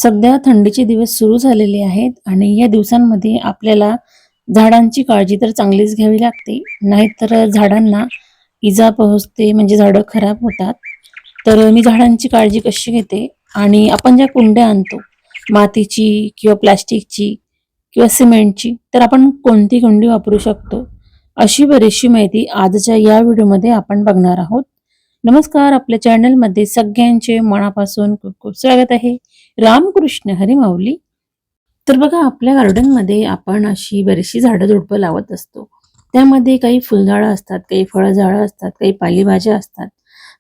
सध्या थंडीचे दिवस सुरू झालेले आहेत आणि या दिवसांमध्ये आपल्याला झाडांची काळजी तर चांगलीच घ्यावी लागते. नाहीतर झाडांना इजा पोहोचते म्हणजे झाडं खराब होतात. तर मी झाडांची काळजी कशी घेते आणि आपण ज्या कुंड्या आणतो मातीची किंवा प्लास्टिकची किंवा सिमेंटची, तर आपण कोणती कुंडी वापरू शकतो अशी बरीचशी माहिती आजच्या या व्हिडिओमध्ये आपण बघणार आहोत. नमस्कार, आपल्या चॅनलमध्ये सगळ्यांचे मनापासून खूप खूप स्वागत आहे. रामकृष्ण हरी माऊली. तर बघा, आपल्या गार्डनमध्ये आपण अशी बरीचशी झाडं झुडपं लावत असतो. त्यामध्ये काही फुलझाडं असतात, काही फळझाडं असतात, काही पालेभाज्या असतात.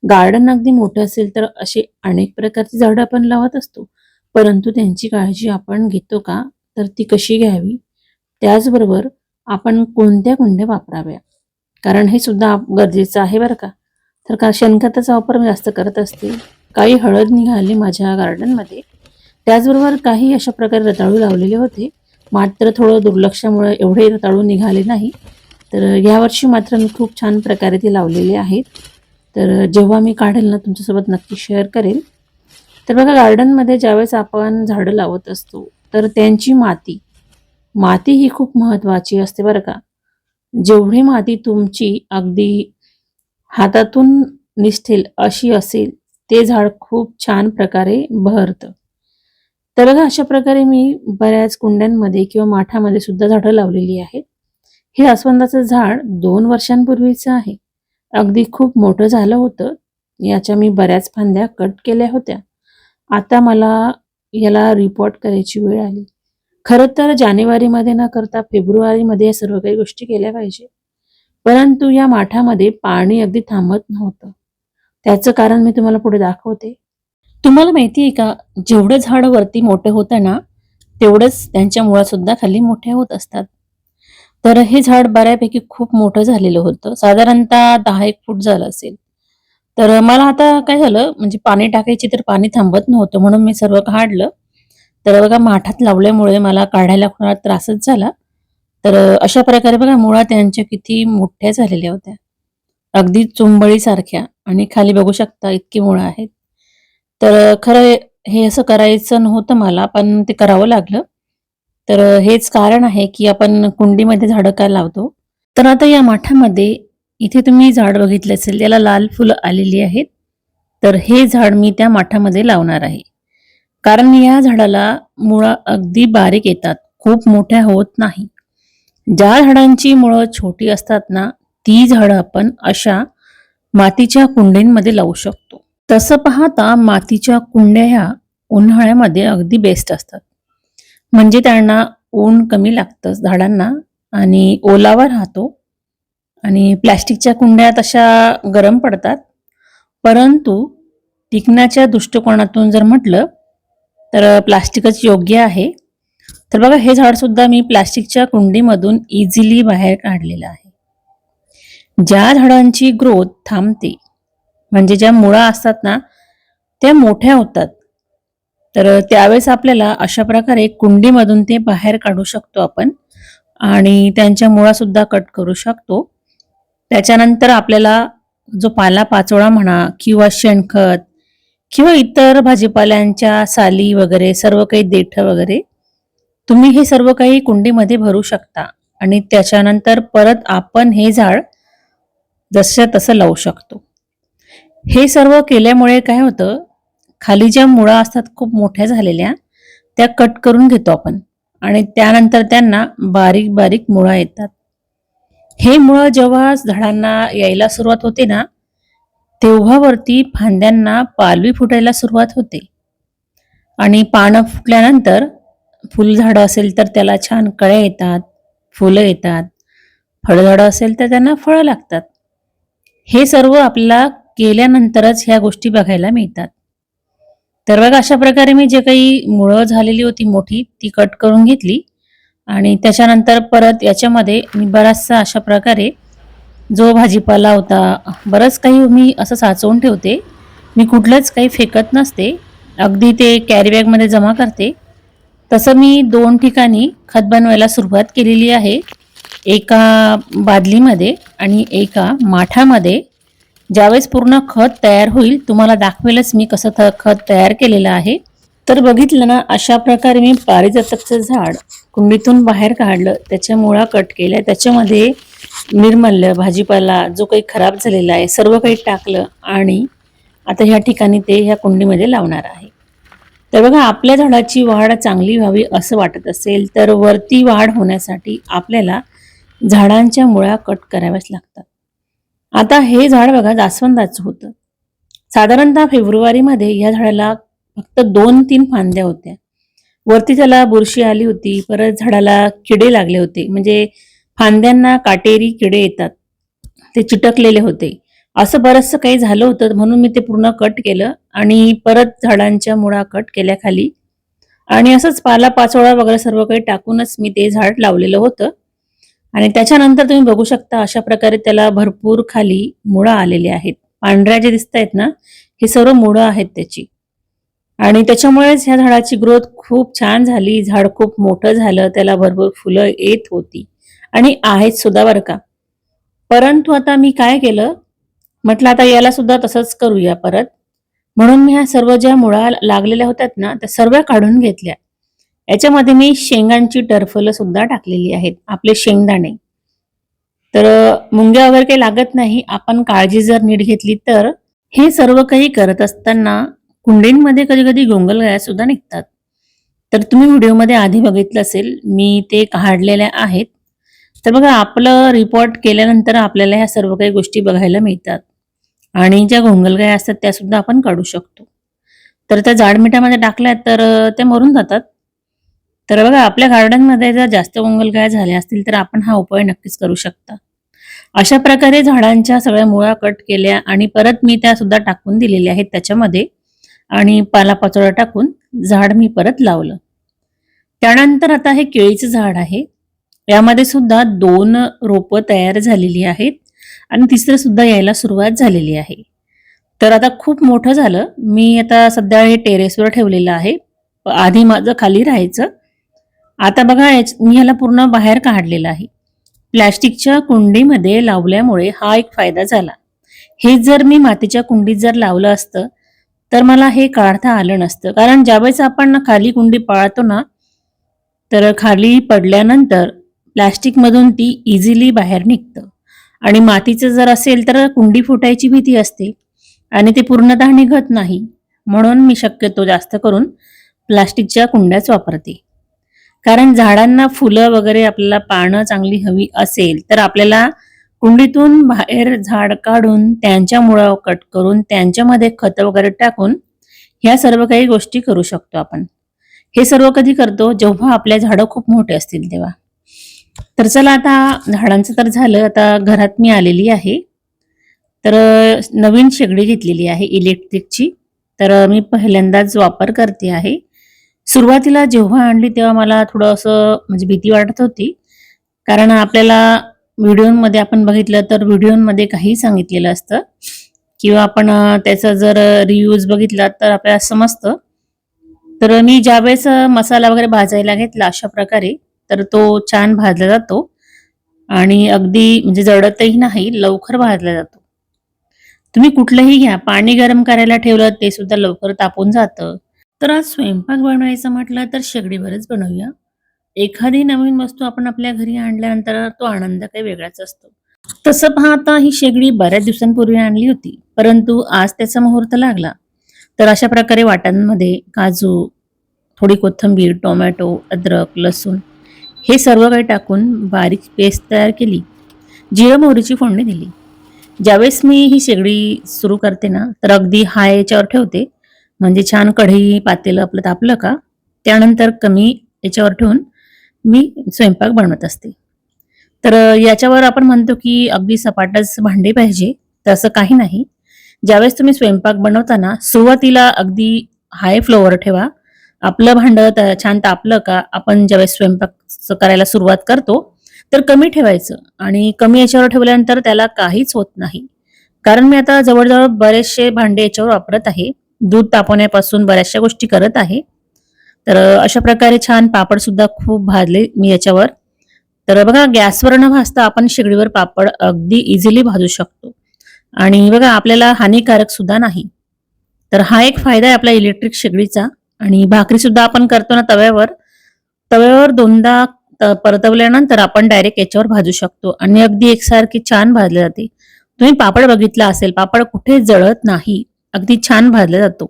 गार्डन अगदी मोठं असेल तर असे अनेक प्रकारची झाडं आपण लावत असतो. परंतु त्यांची काळजी आपण घेतो का, तर ती कशी घ्यावी, त्याचबरोबर आपण कोणत्या कुंड्या वापराव्या, कारण हे सुद्धा गरजेचं आहे बरं का. तर का शेणखताचा वापर मी जास्त करत असते. काही हळद निघाली माझ्या गार्डनमध्ये, त्याचबरोबर काही अशा प्रकारे रताळू लावलेले होते. मात्र थोडं दुर्लक्षामुळे एवढे रताळू निघाले नाही. तर यावर्षी मात्र मी खूप छान प्रकारे ते लावलेले आहेत. तर जेव्हा मी काढेल ना, तुमच्यासोबत नक्की शेअर करेल. तर बघा, गार्डनमध्ये ज्यावेळेस आपण झाडं लावत असतो तर त्यांची माती ही खूप महत्त्वाची असते बरं का. जेवढी माती तुमची अगदी हातातून निसटेल अशी असेल, ते झाड खूप छान प्रकारे बहरतं. तर बघा, अशा प्रकारे मी बऱ्याच कुंड्यांमध्ये किंवा माठामध्ये सुद्धा झाडं लावलेली आहेत. हे जास्वंदाचं झाड 2 वर्षांपूर्वीचं आहे. अगदी खूप मोठं झालं होतं. याच्या मी बऱ्याच फांद्या कट केल्या होत्या. आता मला याला रिपोर्ट करायची वेळ आली. खरं तर जानेवारीमध्ये न करता फेब्रुवारीमध्ये या सर्व काही गोष्टी केल्या पाहिजे. परंतु या माठामध्ये पाणी अगदी थांबत नव्हतं. त्याचं कारण मी तुम्हाला पुढे दाखवते. तुम्हाला माहिती आहे का, जेवढं झाड वरती मोठं होतं ना, तेवढंच त्यांच्या मुळा सुद्धा खाली मोठ्या होत असतात. तर हे झाड बऱ्यापैकी खूप मोठं झालेलं होतं. साधारणतः 10-1 फूट झालं असेल. तर मला आता काय झालं, म्हणजे पाणी टाकायची तर पाणी थांबत नव्हतं, म्हणून मी सर्व काढलं. तर बघा, माठात लावल्यामुळे मला काढायला थोडा त्रासच झाला. तर अशा प्रकारे बघा, मुळा त्यांच्या किती मोठ्या झालेल्या होत्या, अगदी चुंबळीसारख्या. आणि खाली बघू शकता इतकी मुळं आहेत. तर खरं हे असं करायचं नव्हतं मला, पण ते करावं लागलं. तर हेच कारण आहे की आपण कुंडीमध्ये झाडं का लावतो. तर आता या माठामध्ये इथे तुम्ही झाड बघितलं असेल, याला लाल फुलं आलेली आहेत. तर हे झाड मी त्या माठामध्ये लावणार आहे. कारण या झाडाला मुळं अगदी बारीक येतात, खूप मोठ्या होत नाही. ज्या झाडांची मुळं छोटी असतात ना, ती झाडं आपण अशा मातीच्या कुंड्यांमध्ये लावू शकतो. तसं पाहता मातीच्या कुंड्या ह्या उन्हाळ्यामध्ये अगदी बेस्ट असतात. म्हणजे त्यांना ऊन कमी लागतं झाडांना आणि ओलावा राहतो. आणि प्लॅस्टिकच्या कुंड्या तशा गरम पडतात. परंतु टिकण्याच्या दृष्टिकोनातून जर म्हटलं तर प्लास्टिकच योग्य आहे. तर बघा, हे झाड सुद्धा मी प्लास्टिकच्या कुंडीमधून इझिली बाहेर काढलेलं आहे. ज्या झाडांची ग्रोथ थांबते, म्हणजे ज्या मुळा असतात ना, त्या मोठ्या होतात. तर त्यावेळेस आपल्याला अशा प्रकारे कुंडीमधून ते बाहेर काढू शकतो आपण आणि त्यांच्या मुळा सुद्धा कट करू शकतो. त्याच्यानंतर आपल्याला जो पालापाचोळा म्हणा किंवा शेणखत किंवा इतर भाजीपाल्यांच्या साली वगैरे, सर्व काही देठं वगैरे, तुम्ही हे सर्व काही कुंडीमध्ये भरू शकता आणि त्याच्यानंतर परत आपण हे झाड जसं तसं लावू शकतो. हे सर्व केल्यामुळे काय होतं, खाली ज्या मुळा असतात खूप मोठ्या झालेल्या, त्या कट करून घेतो आपण आणि त्यानंतर त्यांना बारीक बारीक मुळा येतात. हे मुळं जेव्हा झाडांना यायला सुरुवात होते ना, तेव्हा वरती फांद्यांना पालवी फुटायला सुरुवात होते आणि पानं फुटल्यानंतर फुलझाडं असेल तर त्याला छान कळ्या येतात, फुलं येतात. फळझाडं असेल तर त्यांना फळं लागतात. हे सर्व आपल्याला केल्यानंतरच ह्या गोष्टी बघायला मिळतात. तर बघा, अशा प्रकारे मी जे काही मुळं झालेली होती मोठी, ती कट करून घेतली आणि त्याच्यानंतर परत याच्यामध्ये मी बराचसा अशा प्रकारे जो भाजीपाला होता, बरंच काही मी असं साचवून ठेवते. मी कुठलंच काही फेकत नसते, अगदी ते कॅरी बॅगमध्ये जमा करते. तसं मी 2 ठिकाणी खत बनवायला सुरुवात केलेली आहे. एका बादलीमध्ये आणि एका माठामध्ये. ज्यावेळेस पूर्ण खत तयार होईल, तुम्हाला दाखवेलच मी कसं खत तयार केलेलं आहे. तर बघितलं ना, अशा प्रकारे मी पारिजातकचं झाड कुंडीतून बाहेर काढलं, त्याच्या मुळा कट केल्या, त्याच्यामध्ये निर्मल्य, भाजीपाला जो काही खराब झालेला आहे सर्व काही टाकलं आणि आता ह्या ठिकाणी ते ह्या कुंडीमध्ये लावणार आहे. तर बघा, आपल्या झाडाची वाढ चांगली व्हावी असं वाटत असेल तर वरती वाढ होण्यासाठी आपल्याला झाडांच्या मुळा कट कराव्याच लागतात. आता हे झाड बघा जास्वंदाचं होतं. साधारणतः फेब्रुवारीमध्ये या झाडाला फक्त 2-3 फांद्या होत्या. वरती त्याला बुरशी आली होती, परत झाडाला किडे लागले होते, म्हणजे फांद्यांना काटेरी किडे येतात, ते चिटकलेले होते. असं बरचसं काही झालं होतं, म्हणून मी ते पूर्ण कट केलं आणि परत झाडांच्या मुळा कट केल्या खाली आणि असंच पाला-पाचोळा वगैरे सर्व काही टाकूनच मी ते झाड लावलेलं होतं. आणि त्याच्यानंतर तुम्ही बघू शकता अशा प्रकारे त्याला भरपूर खाली मुळं आलेली आहेत. पांढऱ्या जे दिसतायत ना, हे सर्व मुळं आहेत त्याची. आणि त्याच्यामुळेच ह्या झाडाची ग्रोथ खूप छान झाली. झाड खूप मोठं झालं, त्याला भरपूर फुलं येत होती आणि आहेत सुद्धा बरं का. परंतु आता मी काय केलं, म्हटलं आता याला सुद्धा तसंच करूया परत. म्हणून मी ह्या सर्व ज्या मुळा लागलेल्या होत्यात ना, त्या सर्व काढून घेतल्या. याच्यामध्ये मी शेंगांची टरफलं सुद्धा टाकलेली आहेत, आपले शेंगदाणे. तर मुंग्या वगैरे काही लागत नाही. आपण काळजी जर नीट घेतली तर. हे सर्व काही करत असताना कुंडींमध्ये कधी-कधी गोंगलगाया सुद्धा निघतात. तर तुम्ही व्हिडिओमध्ये आधी बघितलं असेल, मी ते काढलेल्या आहेत. तर बघा, आपलं रिपोर्ट केल्यानंतर आपल्याला ह्या सर्व काही गोष्टी बघायला मिळतात आणि ज्या गोंगलगाया असतात त्या सुद्धा आपण काढू शकतो. तर त्या जाड मिठामध्ये टाकल्या तर त्या मरून जातात. तर बघा, आपल्या गार्डनमध्ये जर जास्त गोंगलगाया झाल्या असतील तर आपण हा उपाय नक्कीच करू शकता. अशा प्रकारे झाडांच्या सगळ्या मुळा कट केल्या आणि परत मी त्या सुद्धा टाकून दिलेल्या आहेत त्याच्यामध्ये आणि पालापाचोळा टाकून झाड मी परत लावलं. त्यानंतर आता हे केळीचं झाड आहे. यामध्ये सुद्धा 2 रोपं तयार झालेली आहेत आणि तिसरं सुद्धा यायला सुरुवात झालेली आहे. तर आता खूप मोठं झालं. मी आता सध्या हे टेरेसवर ठेवलेलं आहे. आधी माझं खाली राहायचं. आता बघा, मी ह्याला पूर्ण बाहेर काढलेलं आहे. प्लास्टिकच्या कुंडीमध्ये लावल्यामुळे हा एक फायदा झाला. हे जर मी मातीच्या कुंडीत जर लावलं असतं, तर मला हे काढता आलं नसतं. कारण ज्यावेळेस आपण खाली कुंडी पाळतो ना, तर खाली पडल्यानंतर प्लास्टिकमधून ती इझिली बाहेर निघतं आणि मातीचं जर असेल तर कुंडी फुटायची भीती असते आणि ते पूर्णतः निघत नाही. म्हणून मी शक्यतो जास्त करून प्लास्टिकच्या कुंड्याच वापरते. कारण झाडांना फुलं वगैरे आपल्याला पानं चांगली हवी असेल तर आपल्याला कुंडीतून बाहेर झाड काढून त्यांच्या मुळा कट करून त्यांच्यामध्ये खत वगैरे टाकून ह्या सर्व काही गोष्टी करू शकतो आपण. हे सर्व कधी करतो, जेव्हा आपल्या झाडं खूप मोठे असतील तेव्हा. तर चला, आता झाडांचं तर झालं. आता घरात मी आलेली आहे. तर नवीन शेगडी घेतलेली आहे इलेक्ट्रिकची. तर मी पहिल्यांदाच वापर करते आहे. सुरुवातीला जेव्हा आणली तेव्हा मला थोडं असं म्हणजे भीती वाटत होती. कारण आपल्याला व्हिडिओमध्ये आपण बघितलं तर व्हिडिओमध्ये काही सांगितलेलं असतं किंवा आपण त्याचा जर रिव्ह्यूज बघितला तर आपल्याला समजतं. तर मी ज्यावेळेस मसाला वगैरे भाजायला घेतला अशा प्रकारे, तर तो छान भाजला जातो आणि अगदी म्हणजे जळतही नाही, लवकर भाजला जातो. तुम्ही कुठलंही घ्या, पाणी गरम करायला ठेवलं ते सुद्धा लवकर तापून जातं. तर आज स्वयंपाक बनवायचं म्हटलं तर शेगडीवरच बनवूया. एखादी नवीन वस्तू आपण आपल्या घरी आणल्यानंतर तो आनंद काही वेगळाच असतो. तसं पाहता ही शेगडी बऱ्याच दिवसांपूर्वी आणली होती, परंतु आज त्याचा मुहूर्त लागला. तर अशा प्रकारे वाटांमध्ये काजू, थोडी कोथिंबीर, टोमॅटो, अद्रक, लसूण हे सर्व काही टाकून बारीक पेस्ट तयार केली. जिरं मोहरीची फोडणी दिली. ज्यावेळेस मी ही शेगडी सुरू करते ना, तर अगदी हाय याच्यावर ठेवते. म्हणजे छान कढई पातेलं आपलं तापलं का, त्यानंतर कमी याच्यावर ठेवून मी स्वयंपाक बनवत असते. तर याच्यावर आपण म्हणतो की अगदी सपाटच भांडे पाहिजे, तसं काही नाही. ज्यावेळेस तुम्ही स्वयंपाक बनवताना सुरुवातीला अगदी हाय फ्लोवर ठेवा. आपलं भांडं छान तापलं का, आपण ज्यावेळेस स्वयंपाक करायला सुरुवात करतो, तर कमी ठेवायचं आणि कमी याच्यावर ठेवल्यानंतर त्याला काहीच होत नाही. कारण मी आता जवळ बरेचसे भांडे याच्यावर वापरत आहे. दूध तापवण्यापासून बऱ्याचशा गोष्टी करत आहे. तर अशा प्रकारे छान पापड सुद्धा खूप भाजले मी याच्यावर. तर बघा, गॅसवर न भाजता आपण शेगडीवर पापड अगदी इझिली भाजू शकतो आणि बघा आपल्याला हानिकारक सुद्धा नाही. तर हा एक फायदा आहे आपल्या इलेक्ट्रिक शेगडीचा. आणि भाकरी सुद्धा आपण करतो ना तव्यावर, तव्यावर दोनदा परतवल्यानंतर आपण डायरेक्ट याच्यावर भाजू शकतो आणि अगदी एकसारखी छान भाजली जाते. तुम्ही पापड बघितला असेल, पापड कुठे जळत नाही, अगदी छान भाजला जातो.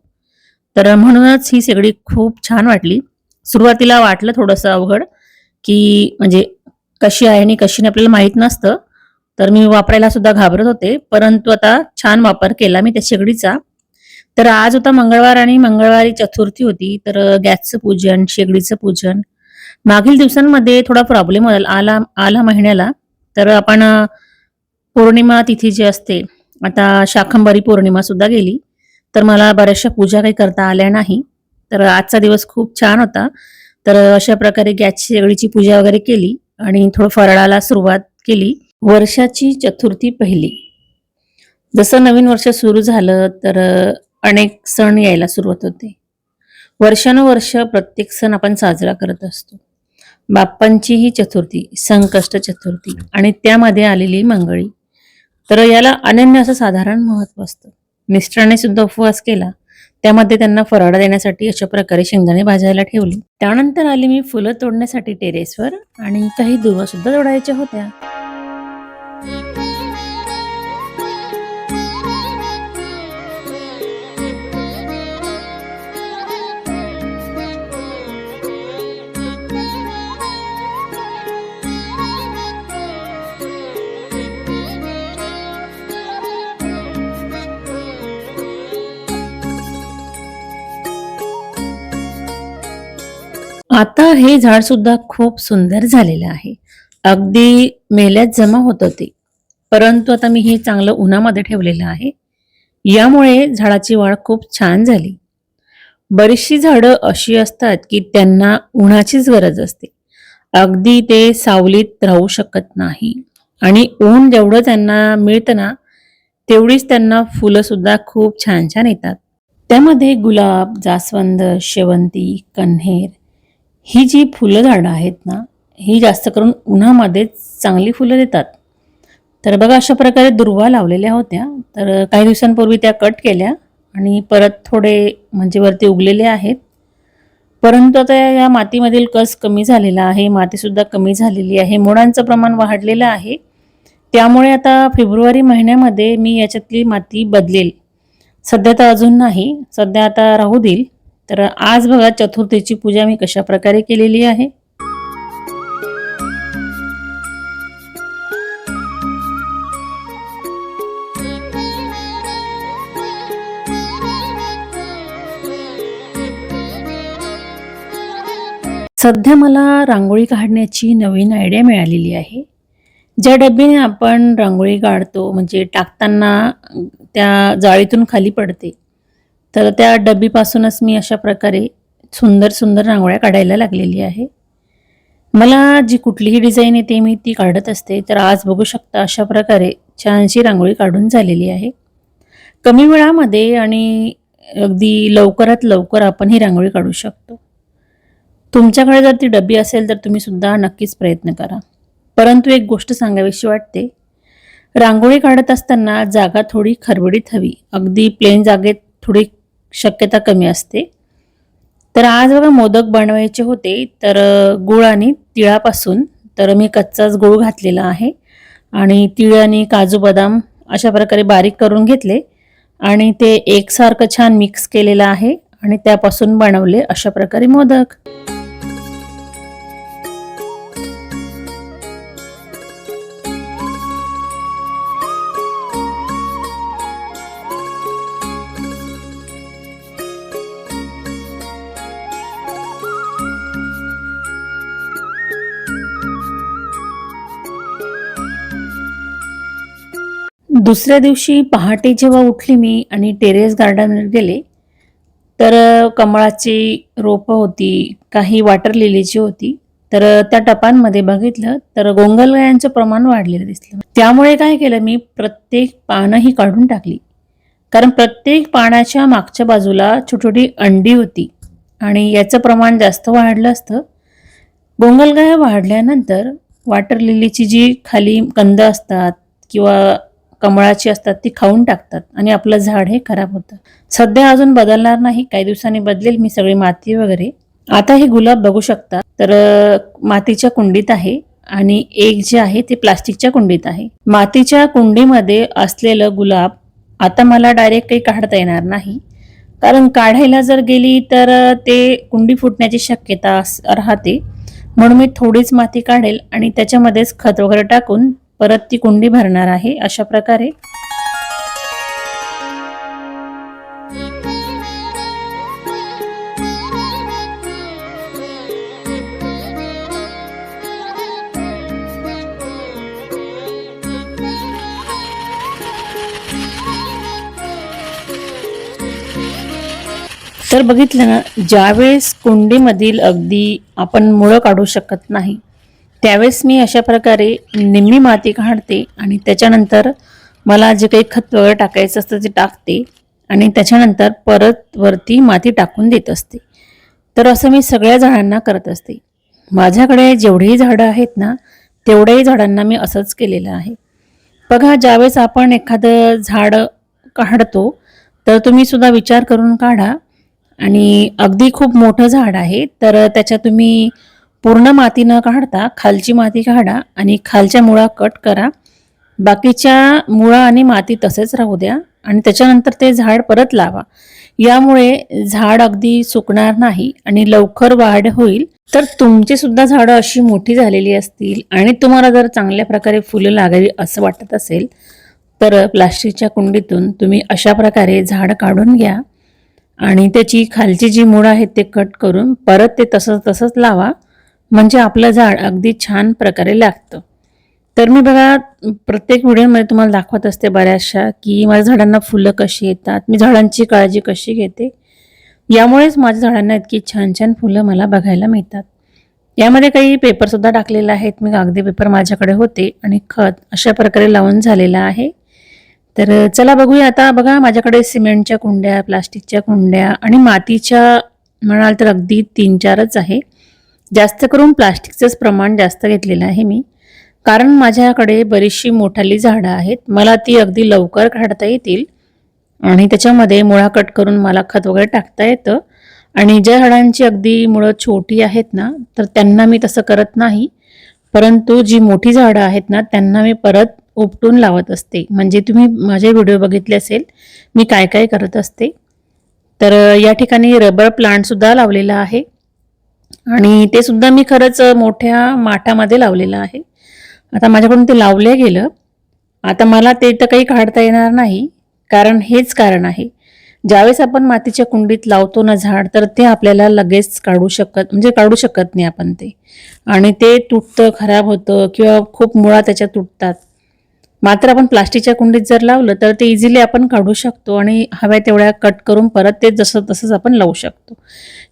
तर म्हणूनच ही सगळी खूप छान वाटली. सुरुवातीला वाटलं थोडंसं अवघड, की म्हणजे कशी आहे आणि कशी नाही आपल्याला माहीत नसतं. तर मी वापरायला सुद्धा घाबरत होते. परंतु आता छान वापर केला मी त्या शेगडीचा. तर आज होता मंगळवार आणि मंगळवारी चतुर्थी होती. तर गॅसचं पूजन, शेगडीचं पूजन. मागील दिवसांमध्ये थोडा प्रॉब्लेम आला आला महिन्याला. तर आपण पौर्णिमा तिथी जी असते, आता शाकंभरी पौर्णिमा सुद्धा गेली. तर मला बऱ्याचशा पूजा काही करता आल्या नाही. तर आजचा दिवस खूप छान होता. तर अशा प्रकारे गॅसची शेगडीची पूजा वगैरे केली आणि थोडं फराळाला सुरुवात केली. वर्षाची चतुर्थी पहिली. जसं नवीन वर्ष सुरू झालं तर अनेक सण यायला सुरुवात होते. वर्षानुवर्ष प्रत्येक सण आपण साजरा करत असतो. बाप्पांची ही चतुर्थी, संकष्ट चतुर्थी आणि त्यामध्ये आलेली मंगळी. तर याला अनन्य असं साधारण महत्व असतं. मिस्टरांनी सुद्धा उपवास केला. त्यामध्ये त्यांना फराळ देण्यासाठी अशा प्रकारे शेंगदाणे भाजायला ठेवली. त्यानंतर आली मी फुलं तोडण्यासाठी टेरेसवर आणि काही दुवा सुद्धा तोडायच्या होत्या. आता हे झाड सुद्धा खूप सुंदर झालेलं आहे. अगदी मेल्यात जमा होत होते. परंतु आता मी हे चांगलं उन्हामध्ये ठेवलेलं आहे. यामुळे झाडाची वाढ खूप छान झाली. बरीचशी झाडं अशी असतात की त्यांना उन्हाचीच गरज असते. अगदी ते सावलीत राहू शकत नाही आणि ऊन जेवढं त्यांना मिळतं ना, तेवढीच त्यांना फुलं सुद्धा खूप छान छान येतात. त्यामध्ये गुलाब, जास्वंद, शेवंती, कण्हेर ही जी फुलं झाडं आहेत ना, ही जास्त करून उन्हामध्येच चांगली फुलं देतात. तर बघा अशा प्रकारे दुर्वा लावलेल्या होत्या. तर काही दिवसांपूर्वी त्या कट केल्या आणि परत थोडे म्हणजे वरती उगलेले आहेत. परंतु आता या मातीमधील कस कमी झालेला आहे, मातीसुद्धा कमी झालेली आहे, मुळांचं प्रमाण वाढलेलं आहे. त्यामुळे आता फेब्रुवारी महिन्यामध्ये मी याच्यातली माती बदलेल. सध्या तर अजून नाही, सध्या आता राहू देईल. तर आज बघा चतुर्थीची पूजा मी कशा प्रकारे केलेली आहे. सध्या मला रांगोळी काढण्याची नवीन आयडिया मिळालेली आहे. ज्या डब्याने आपण रांगोळी काढतो म्हणजे टाकताना त्या जाळीतून खाली पडते. तर त्या डब्बीपासूनच मी अशा प्रकारे सुंदर सुंदर रांगोळ्या काढायला लागलेली आहे. मला जी कुठलीही डिझाईन येते मी ती काढत असते. तर आज बघू शकता अशा प्रकारे छानशी रांगोळी काढून झालेली आहे. कमी वेळामध्ये आणि अगदी लवकरात लवकर आपण ही रांगोळी काढू शकतो. तुमच्याकडे जर ती डब्बी असेल तर तुम्ही सुद्धा नक्कीच प्रयत्न करा. परंतु एक गोष्ट सांगावीशी वाटते. रांगोळी काढत असताना जागा थोडी खरबडीत हवी. अगदी प्लेन जागेत थोडी शक्यता कमी असते. तर आज बघा मोदक बनवायचे होते. तर गूळ आणि तिळापासून तर मी कच्चाच गूळ घातलेला आहे आणि तीळ आणि काजू बदाम अशा प्रकारे बारीक करून घेतले आणि ते एकसारखं छान मिक्स केलेलं आहे आणि त्यापासून बनवले अशा प्रकारे मोदक. दुसऱ्या दिवशी पहाटे जेव्हा उठली मी आणि टेरेस गार्डनवर गेले, तर कमळाची रोपं होती, काही वॉटर लिलीची होती. तर त्या टपांमध्ये बघितलं तर गोंगलगायांचं प्रमाण वाढलेलं दिसलं. त्यामुळे काय केलं मी प्रत्येक पानं ही काढून टाकली. कारण प्रत्येक पानाच्या मागच्या बाजूला छोटी-छोटी अंडी होती आणि याचं प्रमाण जास्त वाढलं असतं. गोंगलगाया वाढल्यानंतर वॉटर लिलीची जी खाली कंद असतात किंवा कमळाची असतात ती खाऊन टाकतात आणि आपलं झाड हे खराब होतं. सध्या अजून बदलणार नाही, काही दिवसांनी बदलेल मी सगळी माती वगैरे. आता हे गुलाब बघू शकता तर मातीच्या कुंडीत आहे आणि एक जे आहे ते प्लास्टिकच्या कुंडीत आहे. मातीच्या कुंडीमध्ये असलेलं गुलाब आता मला डायरेक्ट काही काढता येणार नाही, कारण काढायला जर गेली तर ते कुंडी फुटण्याची शक्यता राहते. म्हणून मी थोडीच माती काढेल आणि त्याच्यामध्येच खत वगैरे टाकून परत ती कुंडी भरणार आहे अशा प्रकारे. तर बघितलं ना, ज्यावेळेस कुंडीमधील अगदी आपण मुळं काढू शकत नाही त्यावेळेस मी अशा प्रकारे निम्मी माती काढते आणि त्याच्यानंतर मला जे काही खत वगैरे टाकायचं असतं ते टाकते आणि त्याच्यानंतर परत वरती माती टाकून देत असते. तर असं मी सगळ्या झाडांना करत असते. माझ्याकडे जेवढीही झाडं आहेत ना तेवढ्याही झाडांना मी असंच केलेलं आहे. बघा, ज्यावेळेस आपण एखादं झाड काढतो तर तुम्ही सुद्धा विचार करून काढा. आणि अगदी खूप मोठं झाड आहे तर त्याच्यात तुम्ही पूर्ण माती न काढता खालची माती काढा आणि खालच्या मुळा कट करा. बाकीच्या मुळा आणि माती तसेच राहू द्या आणि त्याच्यानंतर ते झाड परत लावा. यामुळे झाड अगदी सुकणार नाही आणि लवकर वाढ होईल. तर तुमची सुद्धा झाडं अशी मोठी झालेली असतील आणि तुम्हाला जर चांगल्या प्रकारे फुलं लागावी असं वाटत असेल तर प्लास्टिकच्या कुंडीतून तुम्ही अशा प्रकारे झाड काढून घ्या आणि त्याची खालची जी मुळं आहेत ते कट करून परत ते तसंच लावा, म्हणजे आपलं झाड अगदी छान प्रकारे लागतं. तर मी बघा प्रत्येक व्हिडिओमध्ये तुम्हाला दाखवत असते बऱ्याचशा की माझ्या झाडांना फुलं कशी येतात, मी झाडांची काळजी कशी घेते. यामुळेच माझ्या झाडांना इतकी छान छान फुलं मला बघायला मिळतात. यामध्ये काही पेपरसुद्धा टाकलेले आहेत, मी कागदी पेपर माझ्याकडे होते आणि खत अशा प्रकारे लावून झालेलं आहे. तर चला बघूया. आता बघा माझ्याकडे सिमेंटच्या कुंड्या, प्लास्टिकच्या कुंड्या आणि मातीच्या म्हणाल तर अगदी 3-4च आहे. जास्त करून प्लास्टिकचंच प्रमाण जास्त घेतलेलं आहे मी, कारण माझ्याकडे बरीचशी मोठाली झाडं आहेत. मला ती अगदी लवकर काढता येतील आणि त्याच्यामध्ये मुळा कट करून मला खत वगैरे टाकता येतं. आणि ज्या झाडांची अगदी मुळं छोटी आहेत ना तर त्यांना मी तसं करत नाही, परंतु जी मोठी झाडं आहेत ना त्यांना मी परत उपटून लावत असते. म्हणजे तुम्ही माझे व्हिडिओ बघितले असेल मी काय काय करत असते. तर या ठिकाणी रबर प्लांटसुद्धा लावलेला आहे आणि ते सुद्धा मी खरंच मोठ्या माठामध्ये लावलेलं आहे. आता माझ्याकडून ते लावलं गेलं, आता मला ते तर काही काढता येणार नाही, कारण हेच कारण आहे. ज्यावेळेस आपण मातीच्या कुंडीत लावतो ना झाड तर ते आपल्याला लगेच काढू शकत नाही आपण ते, आणि ते तुटतं, खराब होतं किंवा खूप मुळा त्याच्या तुटतात. मात्र आपण प्लास्टिकच्या कुंडीत जर लावलं तर ते इझिली आपण काढू शकतो आणि हव्या तेवढ्या कट करून परत ते जसं तसंच आपण लावू शकतो.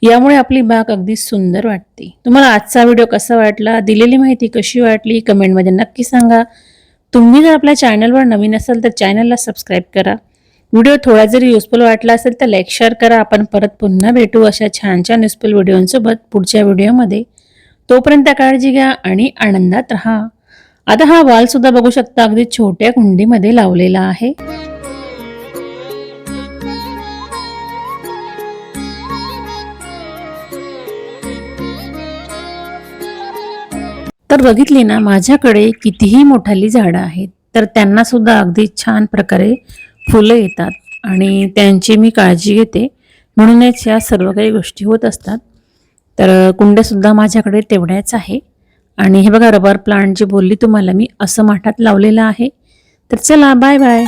यामुळे आपली बाग अगदी सुंदर वाटते. तुम्हाला आजचा व्हिडिओ कसा वाटला, दिलेली माहिती कशी वाटली कमेंटमध्ये नक्की सांगा. तुम्ही जर आपल्या चॅनलवर नवीन असाल तर चॅनलला सबस्क्राईब करा. व्हिडिओ थोडा जरी युजफुल वाटला असेल तर लाईक शेअर करा. आपण परत पुन्हा भेटू अशा छान छान युजफुल व्हिडिओंसोबत पुढच्या व्हिडिओमध्ये. तोपर्यंत काळजी घ्या आणि आनंदात राहा. आता हा वाल सुद्धा बघू शकता अगदी छोट्या कुंडीमध्ये लावलेला आहे. तर बघितली ना माझ्याकडे कितीही मोठाली झाडं आहेत तर त्यांना सुद्धा अगदी छान प्रकारे फुलं येतात आणि त्यांची मी काळजी घेते, म्हणूनच या सर्व काही गोष्टी होत असतात. तर कुंड्या सुद्धा माझ्याकडे तेवढ्याच आहे आणि हे बघा रबर प्लांट जे बोलली तुम्हाला मी असं माठात लावलेलं आहे. तर चला बाय बाय.